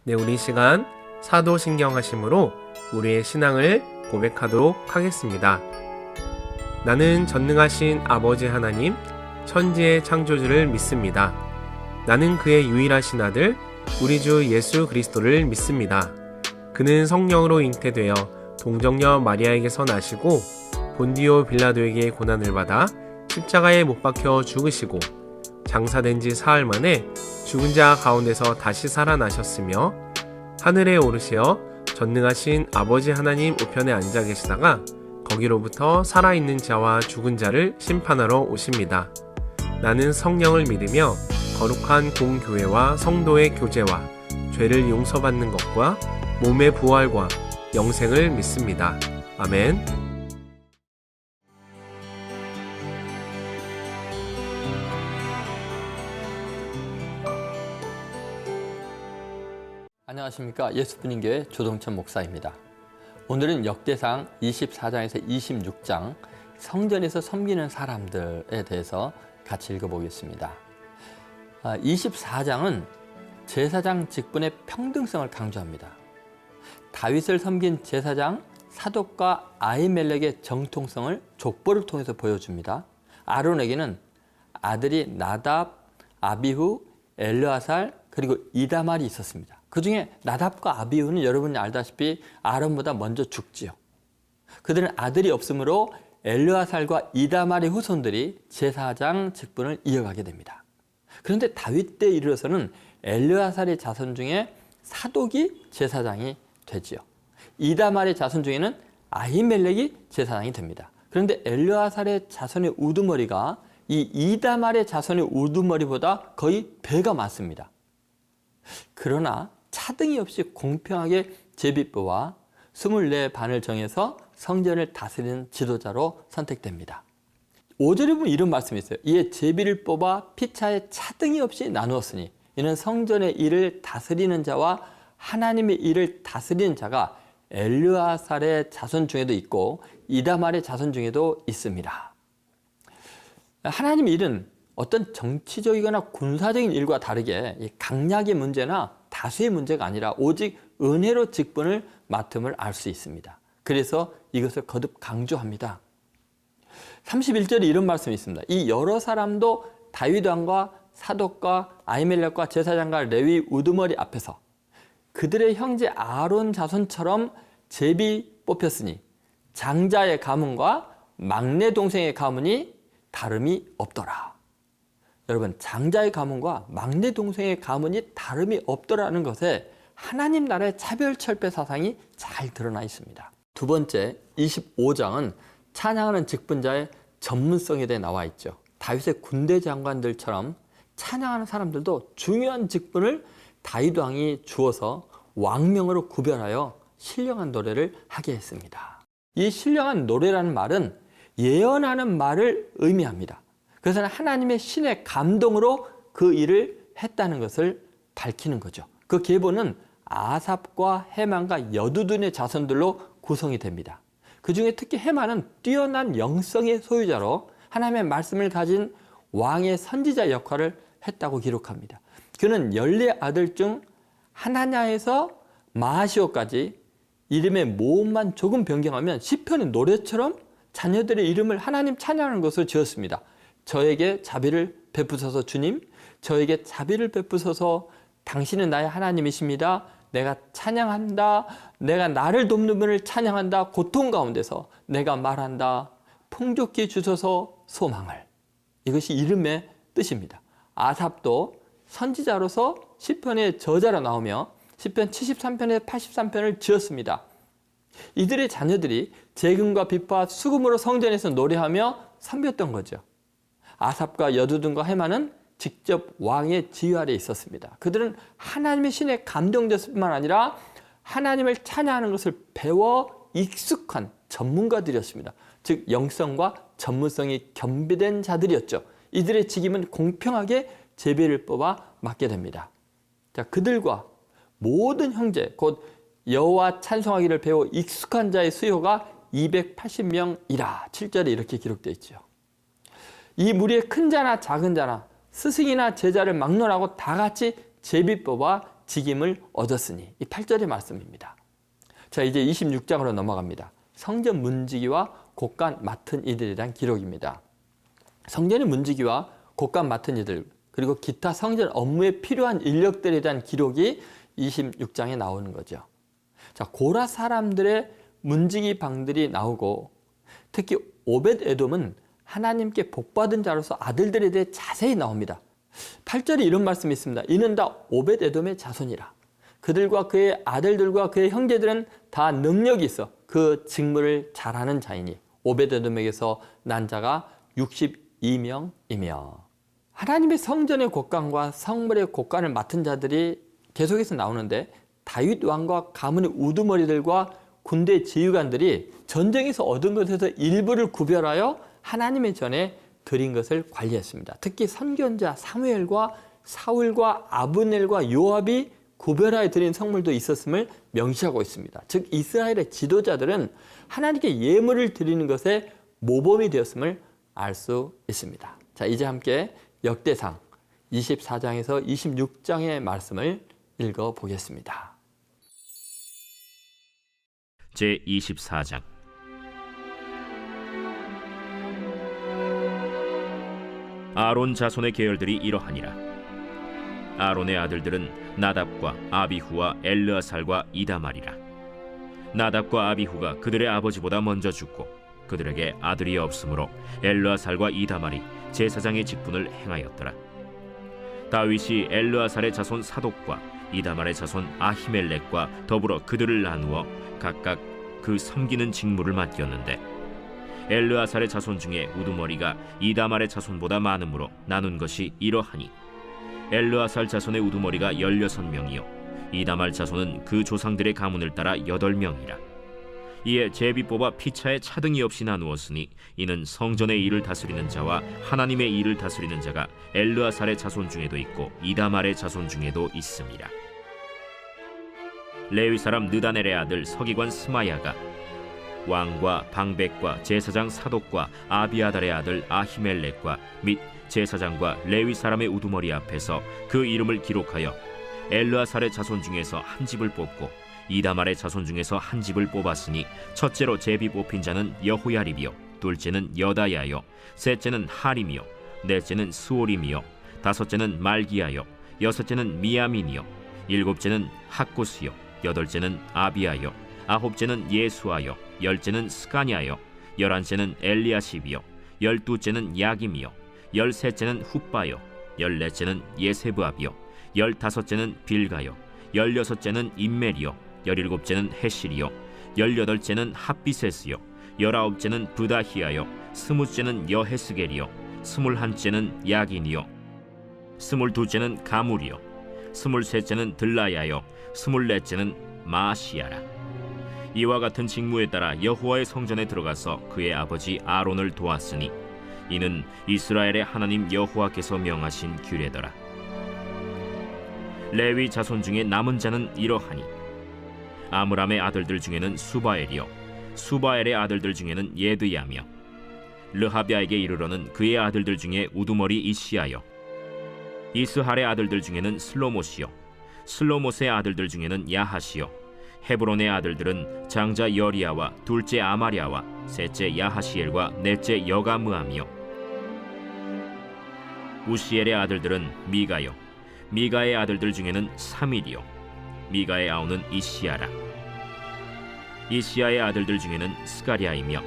네, 우리 시간 사도신경하심으로 우리의 신앙을 고백하도록 하겠습니다. 나는 전능하신 아버지 하나님, 천지의 창조주를 믿습니다. 나는 그의 유일하신 아들, 우리 주 예수 그리스도를 믿습니다. 그는 성령으로 잉태되어 동정녀 마리아에게서 나시고 본디오 빌라도에게 고난을 받아 십자가에 못 박혀 죽으시고 장사된 지 사흘 만에 죽은 자 가운데서 다시 살아나셨으며 하늘에 오르시어 전능하신 아버지 하나님 우편에 앉아 계시다가 거기로부터 살아있는 자와 죽은 자를 심판하러 오십니다. 나는 성령을 믿으며 거룩한 공교회와 성도의 교제와 죄를 용서받는 것과 몸의 부활과 영생을 믿습니다. 아멘. 안녕하십니까. 예수분인교회 조동천 목사입니다. 오늘은 역대상 24장에서 26장 성전에서 섬기는 사람들에 대해서 같이 읽어보겠습니다. 24장은 제사장 직분의 평등성을 강조합니다. 다윗을 섬긴 제사장 사독과 아히멜렉의 정통성을 족보를 통해서 보여줍니다. 아론에게는 아들이 나답, 아비후, 엘르아살 그리고 이다말이 있었습니다. 그 중에 나답과 아비후는 여러분이 알다시피 아론보다 먼저 죽지요. 그들은 아들이 없으므로 엘르아살과 이다말의 후손들이 제사장 직분을 이어가게 됩니다. 그런데 다윗 때에 이르러서는 엘르아살의 자손 중에 사독이 제사장이 되지요. 이다말의 자손 중에는 아히멜렉이 제사장이 됩니다. 그런데 엘르아살의 자손의 우두머리가 이 이다말의 자손의 우두머리보다 거의 배가 많습니다. 그러나 차등이 없이 공평하게 제비뽑아 24반을 정해서 성전을 다스리는 지도자로 선택됩니다. 5절에 보면 이런 말씀이 있어요. 이에 제비를 뽑아 피차에 차등이 없이 나누었으니 이는 성전의 일을 다스리는 자와 하나님의 일을 다스리는 자가 엘르아살의 자손 중에도 있고 이다말의 자손 중에도 있습니다. 하나님의 일은 어떤 정치적이거나 군사적인 일과 다르게 강약의 문제나 다수의 문제가 아니라 오직 은혜로 직분을 맡음을 알 수 있습니다. 그래서 이것을 거듭 강조합니다. 31절에 이런 말씀이 있습니다. 이 여러 사람도 다윗 왕과 사독과 아히멜렉과 제사장과 레위 우두머리 앞에서 그들의 형제 아론 자손처럼 제비 뽑혔으니 장자의 가문과 막내 동생의 가문이 다름이 없더라. 여러분, 장자의 가문과 막내 동생의 가문이 다름이 없더라는 것에 하나님 나라의 차별철폐 사상이 잘 드러나 있습니다. 두 번째, 25장은 찬양하는 직분자의 전문성에 대해 나와 있죠. 다윗의 군대 장관들처럼 찬양하는 사람들도 중요한 직분을 다윗 왕이 주어서 왕명으로 구별하여 신령한 노래를 하게 했습니다. 이 신령한 노래라는 말은 예언하는 말을 의미합니다. 그래서 하나님의 신의 감동으로 그 일을 했다는 것을 밝히는 거죠. 그 계보는 아삽과 헤만과 여두둔의 자손들로 구성이 됩니다. 그 중에 특히 헤만은 뛰어난 영성의 소유자로 하나님의 말씀을 가진 왕의 선지자 역할을 했다고 기록합니다. 그는 14아들 중 하나냐에서 마하시오까지 이름의 모음만 조금 변경하면 시편의 노래처럼 자녀들의 이름을 하나님 찬양하는 것으로 지었습니다. 저에게 자비를 베푸소서 주님, 저에게 자비를 베푸소서 당신은 나의 하나님이십니다. 내가 찬양한다. 내가 나를 돕는 분을 찬양한다. 고통 가운데서 내가 말한다. 풍족히 주소서 소망을. 이것이 이름의 뜻입니다. 아삽도 선지자로서 시편의 저자로 나오며 시편 73편에 83편을 지었습니다. 이들의 자녀들이 재금과 비파 수금으로 성전에서 노래하며 섬겼던 거죠. 아삽과 여두둔과 헤만은 직접 왕의 지휘 아래에 있었습니다. 그들은 하나님의 신에 감동됐을 뿐만 아니라 하나님을 찬양하는 것을 배워 익숙한 전문가들이었습니다. 즉 영성과 전문성이 겸비된 자들이었죠. 이들의 직임은 공평하게 제비를 뽑아 맡게 됩니다. 자, 그들과 모든 형제 곧 여호와 찬송하기를 배워 익숙한 자의 수요가 280명이라 7절에 이렇게 기록되어 있죠. 이 무리의 큰 자나 작은 자나 스승이나 제자를 막론하고 다 같이 제비 뽑아 직임을 얻었으니, 이 8절의 말씀입니다. 자, 이제 26장으로 넘어갑니다. 성전 문지기와 곡간 맡은 이들에 대한 기록입니다. 성전의 문지기와 곡간 맡은 이들, 그리고 기타 성전 업무에 필요한 인력들에 대한 기록이 26장에 나오는 거죠. 자, 고라 사람들의 문지기 방들이 나오고, 특히 오벳 에돔은 하나님께 복받은 자로서 아들들에 대해 자세히 나옵니다. 8절에 이런 말씀이 있습니다. 이는 다 오벳 에돔의 자손이라. 그들과 그의 아들들과 그의 형제들은 다 능력이 있어 그 직무를 잘하는 자이니 오벳 에돔에게서 난 자가 62명이며. 하나님의 성전의 곡간과 성물의 곡간을 맡은 자들이 계속해서 나오는데, 다윗 왕과 가문의 우두머리들과 군대 지휘관들이 전쟁에서 얻은 것에서 일부를 구별하여 하나님의 전에 드린 것을 관리했습니다. 특히 선견자 사무엘과 사울과 아브넬과 요압이 구별하여 드린 성물도 있었음을 명시하고 있습니다. 즉 이스라엘의 지도자들은 하나님께 예물을 드리는 것에 모범이 되었음을 알 수 있습니다. 자, 이제 함께 역대상 24장에서 26장의 말씀을 읽어보겠습니다. 제24장 아론 자손의 계열들이 이러하니라. 아론의 아들들은 나답과 아비후와 엘르아살과 이다말이라. 나답과 아비후가 그들의 아버지보다 먼저 죽고 그들에게 아들이 없으므로 엘르아살과 이다말이 제사장의 직분을 행하였더라. 다윗이 엘르아살의 자손 사독과 이다말의 자손 아히멜렉과 더불어 그들을 나누어 각각 그 섬기는 직무를 맡겼는데, 엘르아살의 자손 중에 우두머리가 이다말의 자손보다 많으므로 나눈 것이 이러하니, 엘르아살 자손의 우두머리가 16명이요 이다말 자손은 그 조상들의 가문을 따라 8명이라. 이에 제비 뽑아 피차에 차등이 없이 나누었으니, 이는 성전의 일을 다스리는 자와 하나님의 일을 다스리는 자가 엘르아살의 자손 중에도 있고 이다말의 자손 중에도 있음이라. 레위 사람 느다넬의 아들 서기관 스마야가 왕과 방백과 제사장 사독과 아비아달의 아들 아히멜렉과 및 제사장과 레위 사람의 우두머리 앞에서 그 이름을 기록하여 엘르아살의 자손 중에서 한 집을 뽑고 이다말의 자손 중에서 한 집을 뽑았으니, 첫째로 제비 뽑힌 자는 여호야립이요 둘째는 여다야요 셋째는 하림이요 넷째는 스오림이요 다섯째는 말기야요 여섯째는 미야민이요 일곱째는 학구스요 여덟째는 아비야요 아홉째는 예수아요 열째는 스가냐요 열한째는 엘리야십이요 열두째는 야김이요 열셋째는 훗바요 열넷째는 예세브압이요 열다섯째는 빌가요 열여섯째는 임멜이요 열일곱째는 헤실이요 열여덟째는 핫비세스요 열아홉째는 브다히야요 스무째는 여헤스겔이요 스물한째는 야긴이요 스물두째는 가물이요 스물셋째는 들라야요 스물넷째는 마시야라. 이와 같은 직무에 따라 여호와의 성전에 들어가서 그의 아버지 아론을 도왔으니, 이는 이스라엘의 하나님 여호와께서 명하신 규례더라. 레위 자손 중에 남은 자는 이러하니, 아므람의 아들들 중에는 수바엘이요 수바엘의 아들들 중에는 예드야며, 르하비아에게 이르러는 그의 아들들 중에 우두머리 이시야요 이스할의 아들들 중에는 슬로못이요 슬로못의 아들들 중에는 야하시요 헤브론의 아들들은 장자 여리야와 둘째 아마리아와 셋째 야하시엘과 넷째 여가므암이요 우시엘의 아들들은 미가요 미가의 아들들 중에는 사밀이요 미가의 아우는 이시야라. 이시야의 아들들 중에는 스가랴이며,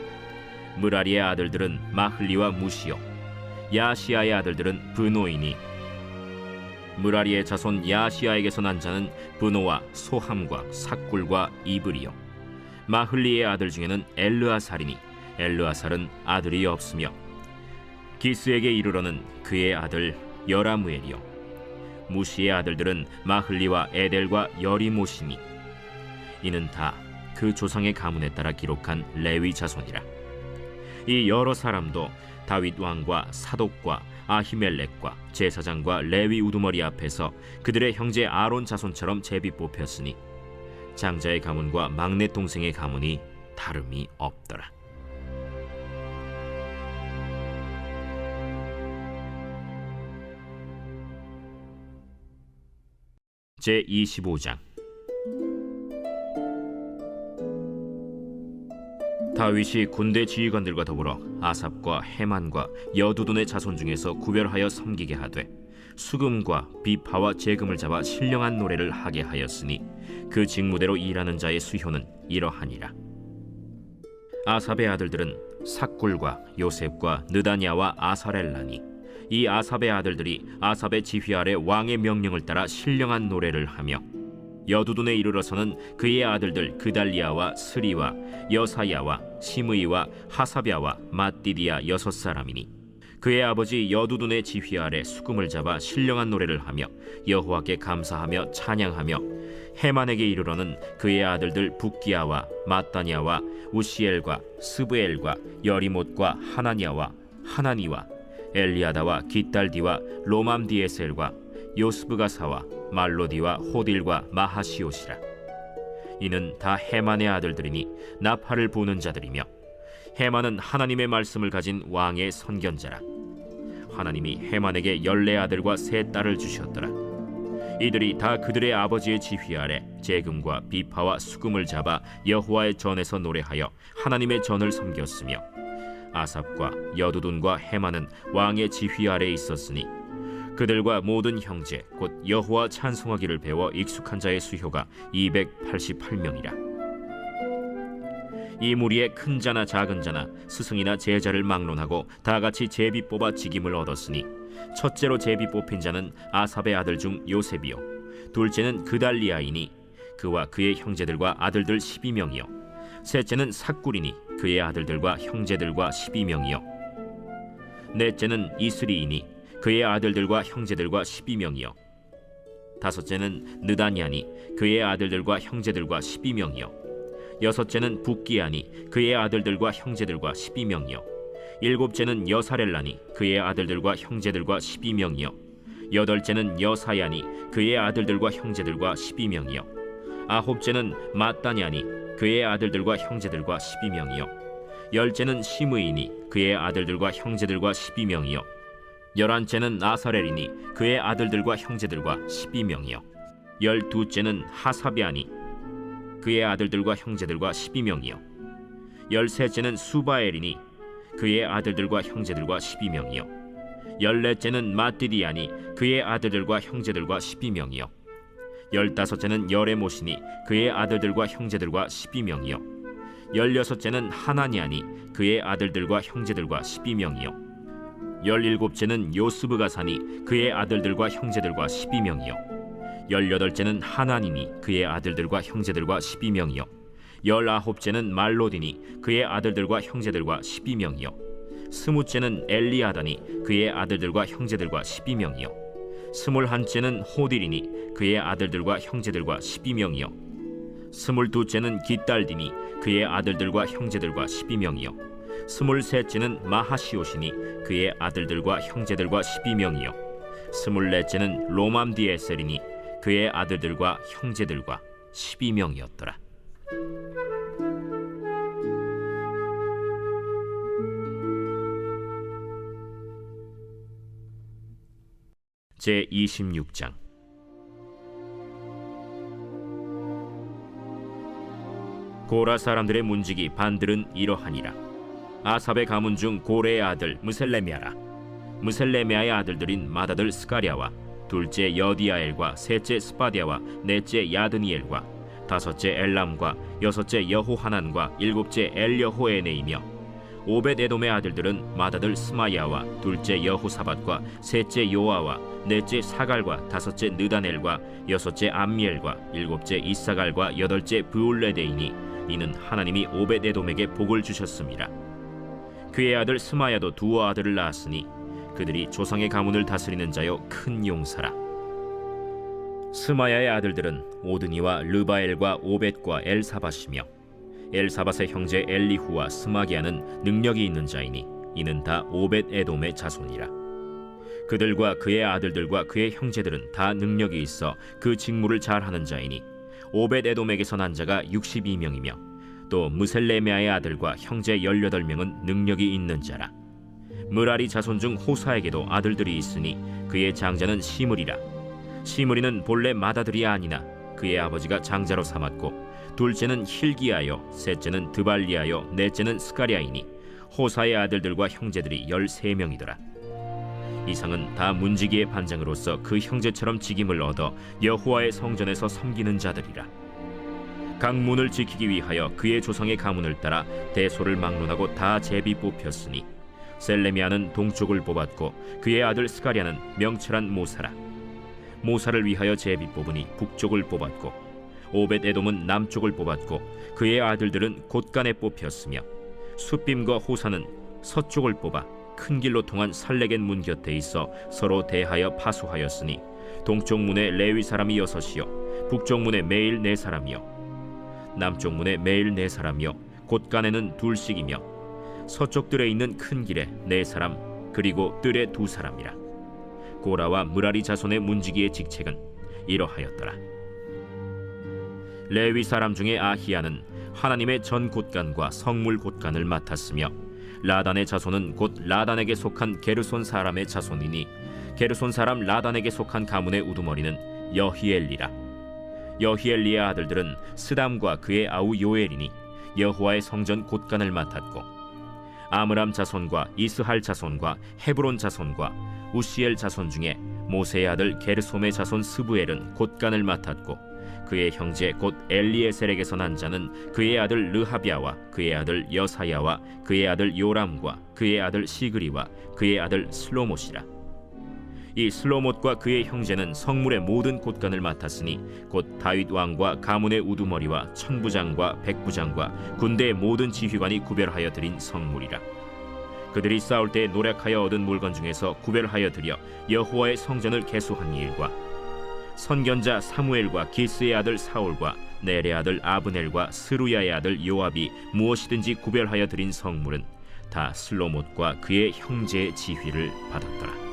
무라리의 아들들은 마흘리와 무시요 야시야의 아들들은 브노이니, 무라리의 자손 야시야에게서 난 자는 브노와 소함과 삭굴과 이브리요 마흘리의 아들 중에는 엘르아살이니, 엘르아살은 아들이 없으며, 기스에게 이르러는 그의 아들 여라무엘이요 무시의 아들들은 마흘리와 에델과 여리모시니, 이는 다 그 조상의 가문에 따라 기록한 레위 자손이라. 이 여러 사람도 다윗 왕과 사독과 아히멜렉과 제사장과 레위 우두머리 앞에서 그들의 형제 아론 자손처럼 제비 뽑혔으니, 장자의 가문과 막내 동생의 가문이 다름이 없더라. 제25장. 다윗이 군대 지휘관들과 더불어 아삽과 헤만과 여두둔의 자손 중에서 구별하여 섬기게 하되 수금과 비파와 재금을 잡아 신령한 노래를 하게 하였으니 그 직무대로 일하는 자의 수효는 이러하니라. 아삽의 아들들은 삭굴과 요셉과 느다냐와 아사렐라니, 이 아삽의 아들들이 아삽의 지휘 아래 왕의 명령을 따라 신령한 노래를 하며, 여두둔에 이르러서는 그의 아들들 그달리아와 스리와 여사야와 시므이와 하사랴와 맏디디아 6사람이니 그의 아버지 여두둔의 지휘 아래 수금을 잡아 신령한 노래를 하며 여호와께 감사하며 찬양하며, 헤만에게 이르러는 그의 아들들 붓기야와 마따냐와 우시엘과 스브엘과 여리못과 하나냐와 하나니와 엘리아다와 깃달디와 로맘디에셀과 요스브가사와 말로디와 호딜과 마하시옷이라. 이는 다 헤만의 아들들이니 나팔을 부는 자들이며, 헤만은 하나님의 말씀을 가진 왕의 선견자라. 하나님이 헤만에게 14아들과 3딸을 주셨더라. 이들이 다 그들의 아버지의 지휘 아래 재금과 비파와 수금을 잡아 여호와의 전에서 노래하여 하나님의 전을 섬겼으며, 아삽과 여두둔과 헤만은 왕의 지휘 아래에 있었으니 그들과 모든 형제 곧 여호와 찬송하기를 배워 익숙한 자의 수효가 288명이라. 이 무리에 큰 자나 작은 자나 스승이나 제자를 막론하고 다 같이 제비 뽑아 직임을 얻었으니, 첫째로 제비 뽑힌 자는 아삽의 아들 중 요셉이요, 둘째는 그달리아이니 그와 그의 형제들과 아들들 12명이요, 셋째는 삭굴이니 그의 아들들과 형제들과 12명이요, 넷째는 이스리이니 그의 아들들과 형제들과 12명이요, 다섯째는 느다냐니 그의 아들들과 형제들과 12명이요, 여섯째는 붓기야니 그의 아들들과 형제들과 12명이요, 일곱째는 여사렐라니 그의 아들들과 형제들과 12명이요, 여덟째는 여사야니 그의 아들들과 형제들과 12명이요, 아홉째는 마따냐니 그의 아들들과 형제들과 12명이요, 열째는 시므이니 그의 아들들과 형제들과 12명이요, 11째는 아사렐이니 그의 아들들과 형제들과 12명이요, 12째는 하사비아니 그의 아들들과 형제들과 12명이요, 13째는 수바엘이니 그의 아들들과 형제들과 12명이요, 14째는 맏디디아니 그의 아들들과 형제들과 12명이요, 15째는 여레못이니 그의 아들들과 형제들과 12명이요, 16째는 하나냐니 그의 아들들과 형제들과 12명이요, 17째는 요스브가사니 그의 아들들과 형제들과 12명이요, 18째는 하나니니 그의 아들들과 형제들과 12명이요, 19째는 말로디니 그의 아들들과 형제들과 12명이요, 20째는 엘리아다니 그의 아들들과 형제들과 12명이요, 21째는 호딜이니 그의 아들들과 형제들과 12명이요, 22째는 깃달디니 그의 아들들과 형제들과 12명이요, 23째는 마하시옷이니 그의 아들들과 형제들과 12명이요, 24째는 로맘디에셀이니 그의 아들들과 형제들과 12명이었더라. 제26장. 고라 사람들의 문지기 반들은 이러하니라. 아삽의 가문 중 고레의 아들 무셀레미아라. 무셀레미아의 아들들인 맏아들 스가랴와 둘째 여디아엘과 셋째 스바디아와 넷째 야드니엘과 다섯째 엘람과 여섯째 여호하난과 일곱째 엘여호에네이며, 오벳에돔의 아들들은 맏아들 스마야와 둘째 여호사밧과 셋째 요아와 넷째 사갈과 다섯째 느다넬과 여섯째 암미엘과 일곱째 이사갈과 여덟째 브울레데이니 이는 하나님이 오벳에돔에게 복을 주셨습니다. 그의 아들 스마야도 두 아들을 낳았으니 그들이 조상의 가문을 다스리는 자요 큰 용사라. 스마야의 아들들은 오드니와 르바엘과 오벳과 엘사밧이며, 엘사밧의 형제 엘리후와 스마기야는 능력이 있는 자이니 이는 다 오벳에돔의 자손이라. 그들과 그의 아들들과 그의 형제들은 다 능력이 있어 그 직무를 잘하는 자이니 오벳에돔에게서 난 자가 62명이며 또 무셀레메아의 아들과 형제 18명은 능력이 있는 자라. 무라리 자손 중 호사에게도 아들들이 있으니 그의 장자는 시므리라. 시므리는 본래 맏아들이 아니나 그의 아버지가 장자로 삼았고 둘째는 힐기야요, 셋째는 드발리야요, 넷째는 스가랴이니 호사의 아들들과 형제들이 13명이더라. 이상은 다 문지기의 반장으로서 그 형제처럼 직임을 얻어 여호와의 성전에서 섬기는 자들이라. 각 문을 지키기 위하여 그의 조상의 가문을 따라 대소를 막론하고 다 제비 뽑혔으니 셀레미아는 동쪽을 뽑았고 그의 아들 스가랴는 명철한 모사라. 모사를 위하여 제비 뽑으니 북쪽을 뽑았고 오벳에돔은 남쪽을 뽑았고 그의 아들들은 곳간에 뽑혔으며 숫빔과 호사는 서쪽을 뽑아 큰 길로 통한 살레겐 문 곁에 있어 서로 대하여 파수하였으니 동쪽 문에 레위 사람이 6이요 북쪽 문에 매일 4사람이요 남쪽 문에 매일 4사람이요 곳간에는 둘씩이며 서쪽 뜰에 있는 큰 길에 4사람 그리고 뜰에 2사람이라. 고라와 무라리 자손의 문지기의 직책은 이러하였더라. 레위 사람 중에 아히야는 하나님의 전 곳간과 성물 곳간을 맡았으며 라단의 자손은 곧 라단에게 속한 게르손 사람의 자손이니 게르손 사람 라단에게 속한 가문의 우두머리는 여히엘리라. 여히엘리의 아들들은 스담과 그의 아우 요엘이니 여호와의 성전 곳간을 맡았고 아므람 자손과 이스할 자손과 헤브론 자손과 우시엘 자손 중에 모세의 아들 게르솜의 자손 스부엘은 곳간을 맡았고 그의 형제 곧 엘리에셀에게서 난 자는 그의 아들 르하비아와 그의 아들 여사야와 그의 아들 요람과 그의 아들 시그리와 그의 아들 슬로못이라. 이 슬로못과 그의 형제는 성물의 모든 곳간을 맡았으니 곧 다윗 왕과 가문의 우두머리와 천부장과 백부장과 군대의 모든 지휘관이 구별하여 드린 성물이라. 그들이 싸울 때 노력하여 얻은 물건 중에서 구별하여 드려 여호와의 성전을 개수한 일과 선견자 사무엘과 기스의 아들 사울과 넬의 아들 아브넬과 스루야의 아들 요압이 무엇이든지 구별하여 드린 성물은 다 슬로못과 그의 형제의 지휘를 받았더라.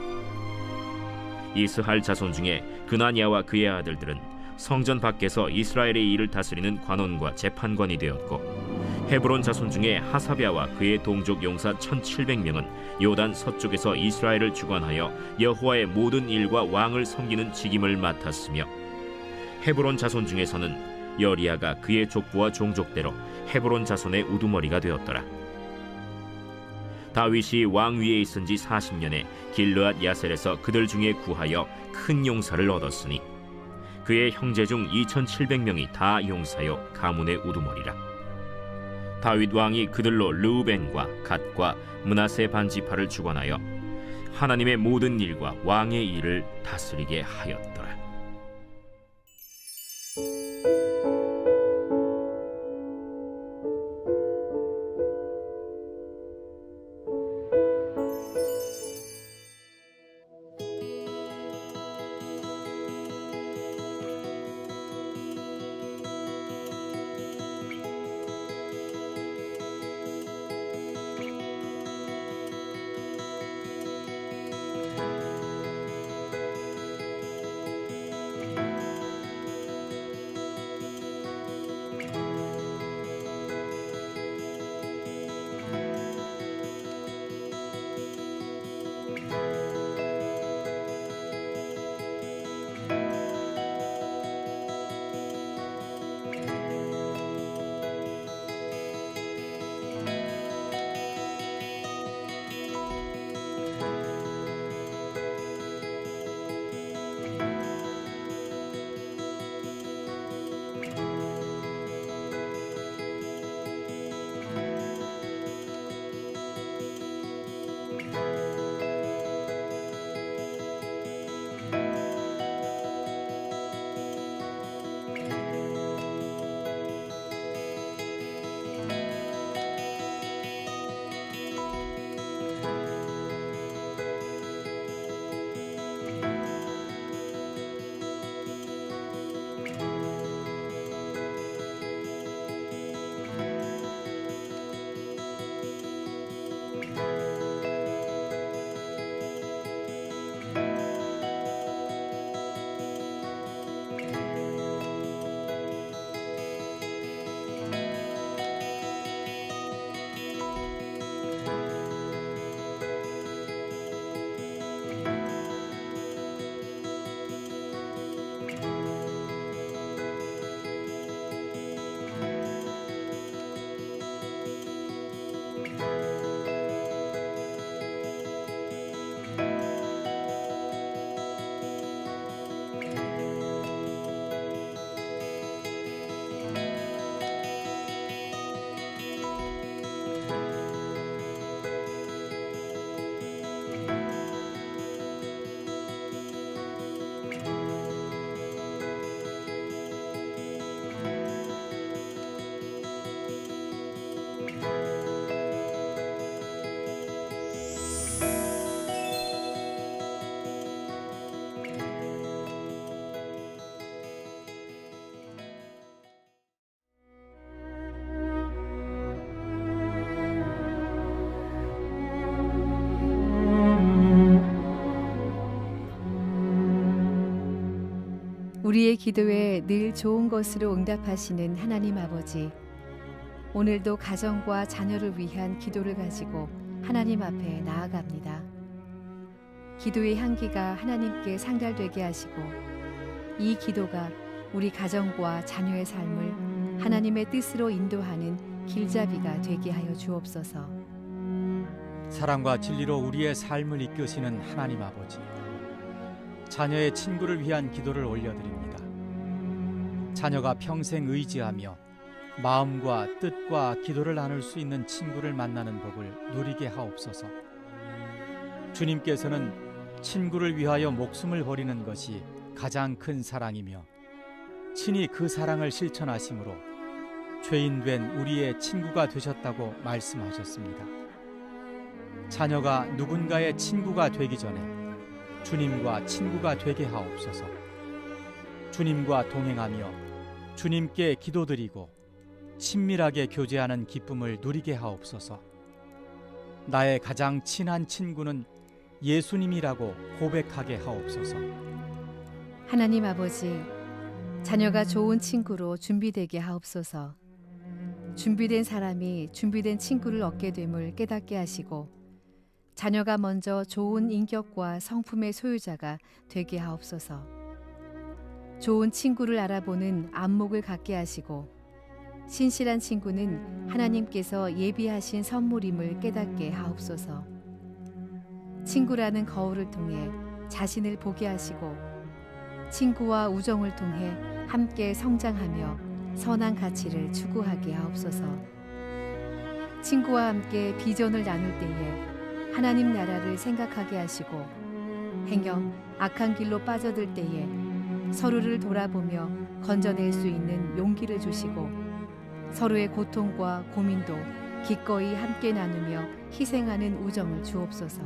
이스할 자손 중에 그나냐와 그의 아들들은 성전 밖에서 이스라엘의 일을 다스리는 관원과 재판관이 되었고 헤브론 자손 중에 하사랴와 그의 동족 용사 1700명은 요단 서쪽에서 이스라엘을 주관하여 여호와의 모든 일과 왕을 섬기는 직임을 맡았으며 헤브론 자손 중에서는 여리야가 그의 족부와 종족대로 헤브론 자손의 우두머리가 되었더라. 다윗이 왕 위에 있은 지 40년에 길르앗 야셀에서 그들 중에 구하여 큰 용사를 얻었으니 그의 형제 중 2700명이 다 용사요 가문의 우두머리라. 다윗 왕이 그들로 르우벤과 갓과 므낫세 반지파를 주관하여 하나님의 모든 일과 왕의 일을 다스리게 하였더라. 우리의 기도에 늘 좋은 것으로 응답하시는 하나님 아버지, 오늘도 가정과 자녀를 위한 기도를 가지고 하나님 앞에 나아갑니다. 기도의 향기가 하나님께 상달되게 하시고 이 기도가 우리 가정과 자녀의 삶을 하나님의 뜻으로 인도하는 길잡이가 되게 하여 주옵소서. 사랑과 진리로 우리의 삶을 이끄시는 하나님 아버지, 자녀의 친구를 위한 기도를 올려드립니다. 자녀가 평생 의지하며 마음과 뜻과 기도를 나눌 수 있는 친구를 만나는 복을 누리게 하옵소서. 주님께서는 친구를 위하여 목숨을 버리는 것이 가장 큰 사랑이며 친히 그 사랑을 실천하심으로 죄인된 우리의 친구가 되셨다고 말씀하셨습니다. 자녀가 누군가의 친구가 되기 전에 주님과 친구가 되게 하옵소서. 주님과 동행하며 주님께 기도드리고 친밀하게 교제하는 기쁨을 누리게 하옵소서. 나의 가장 친한 친구는 예수님이라고 고백하게 하옵소서. 하나님 아버지, 자녀가 좋은 친구로 준비되게 하옵소서. 준비된 사람이 준비된 친구를 얻게 됨을 깨닫게 하시고 자녀가 먼저 좋은 인격과 성품의 소유자가 되게 하옵소서. 좋은 친구를 알아보는 안목을 갖게 하시고 신실한 친구는 하나님께서 예비하신 선물임을 깨닫게 하옵소서. 친구라는 거울을 통해 자신을 보게 하시고 친구와 우정을 통해 함께 성장하며 선한 가치를 추구하게 하옵소서. 친구와 함께 비전을 나눌 때에 하나님 나라를 생각하게 하시고 행여 악한 길로 빠져들 때에 서로를 돌아보며 건져낼 수 있는 용기를 주시고 서로의 고통과 고민도 기꺼이 함께 나누며 희생하는 우정을 주옵소서.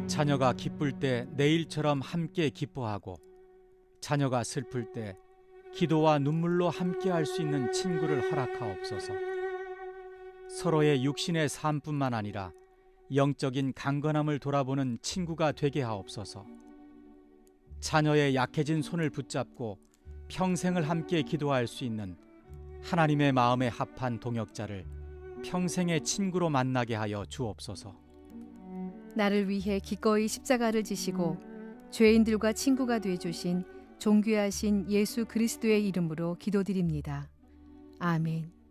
자녀가 기쁠 때 내일처럼 함께 기뻐하고 자녀가 슬플 때 기도와 눈물로 함께 할 수 있는 친구를 허락하옵소서. 서로의 육신의 삶뿐만 아니라 영적인 강건함을 돌아보는 친구가 되게 하옵소서. 자녀의 약해진 손을 붙잡고 평생을 함께 기도할 수 있는 하나님의 마음에 합한 동역자를 평생의 친구로 만나게 하여 주옵소서. 나를 위해 기꺼이 십자가를 지시고 죄인들과 친구가 되어 주신 존귀하신 예수 그리스도의 이름으로 기도드립니다. 아멘.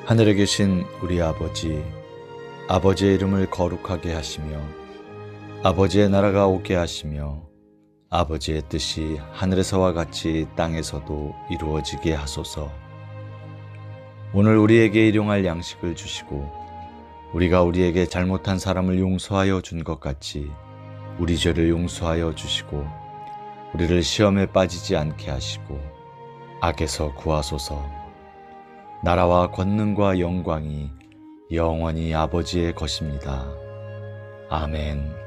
하늘에 계신 우리 아버지, 아버지의 이름을 거룩하게 하시며 아버지의 나라가 오게 하시며 아버지의 뜻이 하늘에서와 같이 땅에서도 이루어지게 하소서. 오늘 우리에게 일용할 양식을 주시고 우리가 우리에게 잘못한 사람을 용서하여 준 것 같이 우리 죄를 용서하여 주시고 우리를 시험에 빠지지 않게 하시고 악에서 구하소서. 나라와 권능과 영광이 영원히 아버지의 것입니다. 아멘.